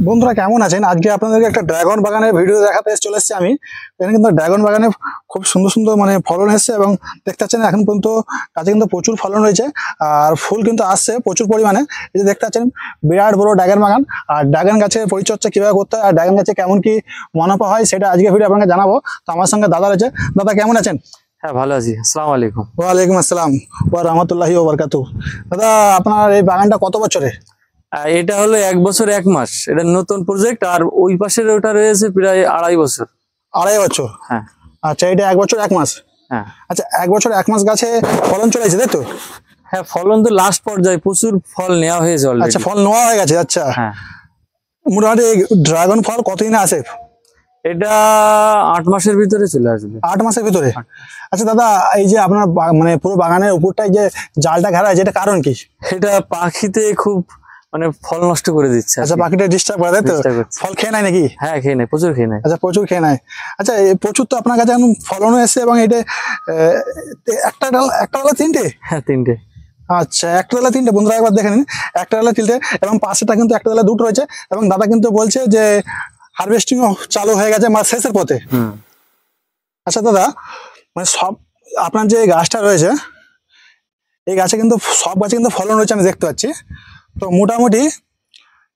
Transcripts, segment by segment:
বন্ধুরা কেমন আছেন? আজকে আপনাদেরকে একটা ড্রাগন বাগানের ভিডিও দেখাতে চলে এসেছি আমি। এখানে কিন্তু ড্রাগন বাগানে খুব সুন্দর সুন্দর ফলন এসছে এবং দেখতে পাচ্ছেন এখন পর্যন্ত গাছে কিন্তু প্রচুর ফলন রয়েছে আর ফুল কিন্তু আসছে প্রচুর পরিমাণে। এই যে দেখতে পাচ্ছেন বিরাট বড় ড্রাগন বাগান। আর ড্রাগন গাছের পরিচর্যা কিভাবে করতে হয় আর ড্রাগন গাছে কেমন কি মুনাফা হয় সেটা আজকে ভিডিও আপনাকে জানাবো। তো আমার সঙ্গে দাদা রয়েছে। দাদা কেমন আছেন? হ্যাঁ, ভালো আছি। আসসালামু আলাইকুম। ওয়ালাইকুম আসসালাম ওয়া রাহমাতুল্লাহি ওয়া বারাকাতুহু। দাদা আপনার এই বাগানটা কত বছরের? এটা হলো 1 বছর 1 মাস। এটা নতুন প্রজেক্ট। আর ওই পাশের ওটা রয়েছে প্রায় 2.5 বছর। 2.5 বছর? হ্যাঁ। আচ্ছা, এটা 1 বছর 1 মাস? হ্যাঁ। আচ্ছা, 1 বছর 1 মাস গাছে ফলন চলে এসেছে তাই তো? হ্যাঁ, ফলন তো লাস্ট পর্যায়ে, প্রচুর ফল নেওয়া হয়েছে অলরেডি। আচ্ছা, ফল নেওয়া হয়ে গেছে। আচ্ছা, হ্যাঁ। মোটামুটি ড্রাগন ফল কতদিনে আসে? এটা 8 মাসের ভিতরে চলে আসবে। 8 মাসের ভিতরে? আচ্ছা দাদা, এই যে আপনার পুরো বাগানের উপরটাই যে জালটা ঘেরা আছে, এটা কারণ কি? এটা পাখিতে খুব ফল নষ্ট করে দিচ্ছে। আচ্ছা, পাখিটা ডিস্টার্ব করে তাই তো? ফল খেয়ে নেয় নাকি? হ্যাঁ, খেয়ে নেয়, প্রচুর খেয়ে নেয়। আচ্ছা, প্রচুর খেয়ে নেয়। আচ্ছা, প্রচুর তো আপনার কাছে এখন ফলনও এসছে এবং এটা একটা ডালা 3টে? হ্যাঁ, 3টে। আচ্ছা, একটা ডালা 3টে। বন্ধুরা একবার দেখে নিন, একটা ডালা 3টে এবং পাশেটা কিন্তু একটা ডালা 2টো রয়েছে এবং দাদা কিন্তু বলছে যে হারভেস্টিং চালু হয়ে গেছে মাস শেষের পথে। আচ্ছা দাদা, সব আপনার যে গাছটা রয়েছে এই গাছে কিন্তু সব গাছে কিন্তু ফলন রয়েছে আমি দেখতে পাচ্ছি। তো মোটামুটি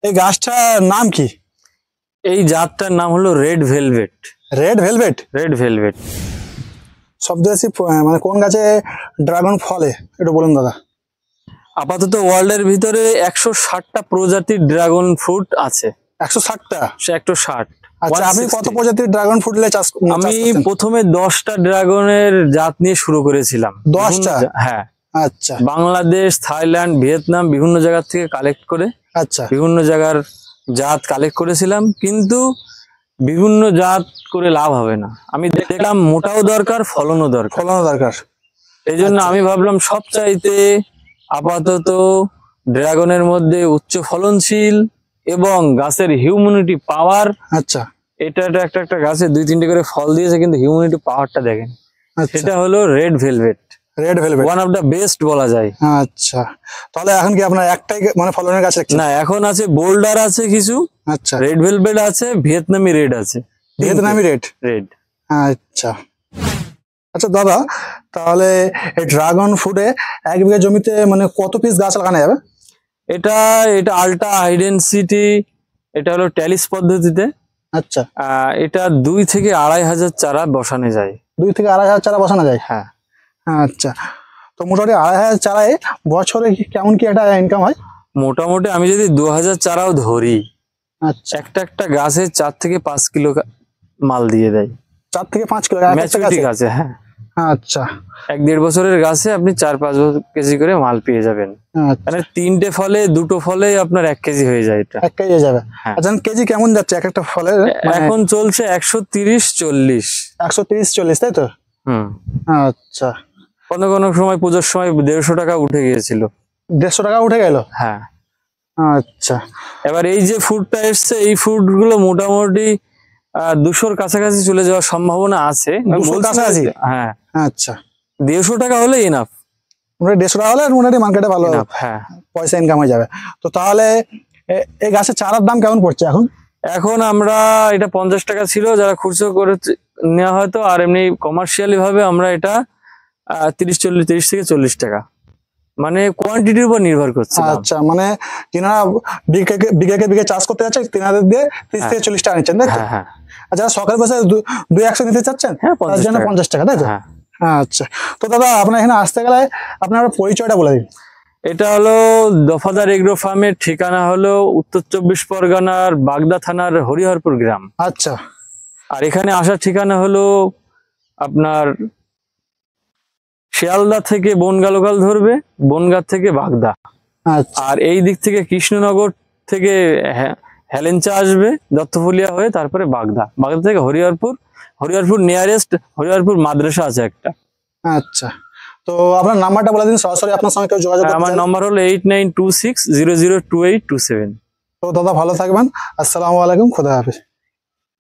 এই গাছটার নাম কি? এই জাতটার নাম হলো red velvet. Red velvet? Red velvet. সবচেয়ে কোন গাছে ড্রাগন ফলে একটু বলুন দাদা। আপাতত ওয়ার্ল্ডের ভিতরে 160টা প্রজাতির ড্রাগন ফ্রুট আছে। 160টা? 160। আচ্ছা, আপনি কত প্রজাতির ড্রাগন ফ্রুট চাষ? আমি প্রথমে 10টা ড্রাগনের জাত নিয়ে শুরু করেছিলাম। 10টা? হ্যাঁ। আচ্ছা। বাংলাদেশ, থাইল্যান্ড, ভিয়েতনাম বিভিন্ন জায়গা থেকে কালেক্ট করে, আচ্ছা, বিভিন্ন জায়গার জাত কালেক্ট করেছিলাম, কিন্তু বিভিন্ন জাত করে লাভ হবে না। আমি দেখলাম মোটাও দরকার, ফলনও দরকার। এই জন্য আমি ভাবলাম সবচাইতে আপাতত ড্রাগনের মধ্যে উচ্চ ফলনশীল এবং গাছের হিউম্যানিটি পাওয়ার। আচ্ছা, এটা একটা গাছে 2-3টে করে ফল দিয়েছে, কিন্তু হিউম্যানিটি পাওয়ারটা দেখেন। সেটা হলো red velvet. Red velvet one of the best বলা যায়। আচ্ছা, তাহলে এখন কি আপনার একটাই ফলনের গাছ? না, এখন আছে বোল্ডার আছে কিছু। আচ্ছা, রেড ভেলভেট আছে, ভিয়েতনামি রেড আছে। ভিয়েতনামি রেড? আচ্ছা। আচ্ছা দাদা, তাহলে এই ড্রাগন ফ্রুটে 1 বিঘা জমিতে কত পিস গাছ লাগানো যাবে? এটা আল্ট্রা হাই ডেনসিটি। এটা হলো ট্যালিস পদ্ধতিতে। আচ্ছা। এটা 2 থেকে 2.5 হাজার চারা বসানো যায়। 2 থেকে 2.5 হাজার চারা বসানো যায়? হ্যাঁ। আচ্ছা, তো মোটামুটি 2.5 হাজার চারায় বছরে কেমন কি একটা ইনকাম হয়? মোটামুটি আমি যদি 2000 চারাও ধরি, আচ্ছা, একটা গাছে 4 থেকে 5 কিলো মাল দিয়ে দেয়। 4 থেকে 5 কিলো ম্যাচুরিটি গাছে? হ্যাঁ। আচ্ছা, 1-1.5 বছরের গাছে আপনি 4-5 কেজি করে মাল পেয়ে যাবেন। মানে 3টে ফলে 2টো ফলে আপনার 1 কেজি হয়ে যায়। এটা 1 কেজি যাবে? আচ্ছা, কেজি কেমন যাচ্ছে একটা ফলে? এখন চলছে 130-40। 130-40 তাই তো? আচ্ছা। কোনো সময় পুজোর সময় 150 টাকা উঠে গিয়েছিল। 150 টাকা উঠে গেল? হ্যাঁ। আচ্ছা, এবার এই যে ফ্রুটটা এসছে, এই ফ্রুট গুলো মোটামুটি 200-র কাছাকাছি চলে যাওয়ার সম্ভাবনা আছে। 200-র কাছাকাছি? হ্যাঁ। আচ্ছা, 150 টাকা হলে এনাফ। 150 টাকা হলে মোটামুটি মার্কেটে ভালো হ্যাঁ পয়সা ইনকাম হয়ে যাবে। তো তাহলে এই গাছের চারার দাম কেমন পড়ছে এখন? এখন আমরা এটা 50 টাকা ছিল যারা খুচরো করে নেওয়া হয়তো, আর এমনি কমার্শিয়ালি ভাবে আমরা এটা 30 থেকে 40 টাকা, কোয়ান্টিটির উপর নির্ভর করছে। আচ্ছা, তিনারা বিঘা চাষ করতে যাচ্ছে, তিনাদের দিয়ে 30 থেকে 40 টাকা নিচ্ছেন তাই তো? হ্যাঁ। আচ্ছা, সকাল বসে 2-100 নিতে চাচ্ছেন, তার জন্য 50 টাকা তাই তো? আচ্ছা, তো দাদা আপনার এখানে আসতে গেলে আপনার পরিচয়টা বলে দিন। এটা হলো দফাদার এগ্রো ফার্মের ঠিকানা হলো উত্তর 24 পরগনার বাগদা থানার হরিহরপুর গ্রাম। আচ্ছা। আর এখানে আসার ঠিকানা হলো আপনার শিয়ালদা থেকে বনগা লোকাল ধরবে, বনগা থেকে বাগদা। আর এই দিক থেকে কৃষ্ণনগর থেকে হেলেঞ্চা আসবে, দত্তফুলিয়া হয়ে তারপরে বাগদা থেকে হরিহরপুর নিয়ারেস্ট হরিহরপুর মাদ্রাসা আছে একটা। আচ্ছা, তো আপনার নাম্বারটা বলে দিন, সরাসরি আপনার সঙ্গে কেউ যোগাযোগ করতে। আমার নাম্বার হলো 8926002827। তো দাদা ভালো থাকবেন। আসসালামু আলাইকুম, খোদা হাফেজ।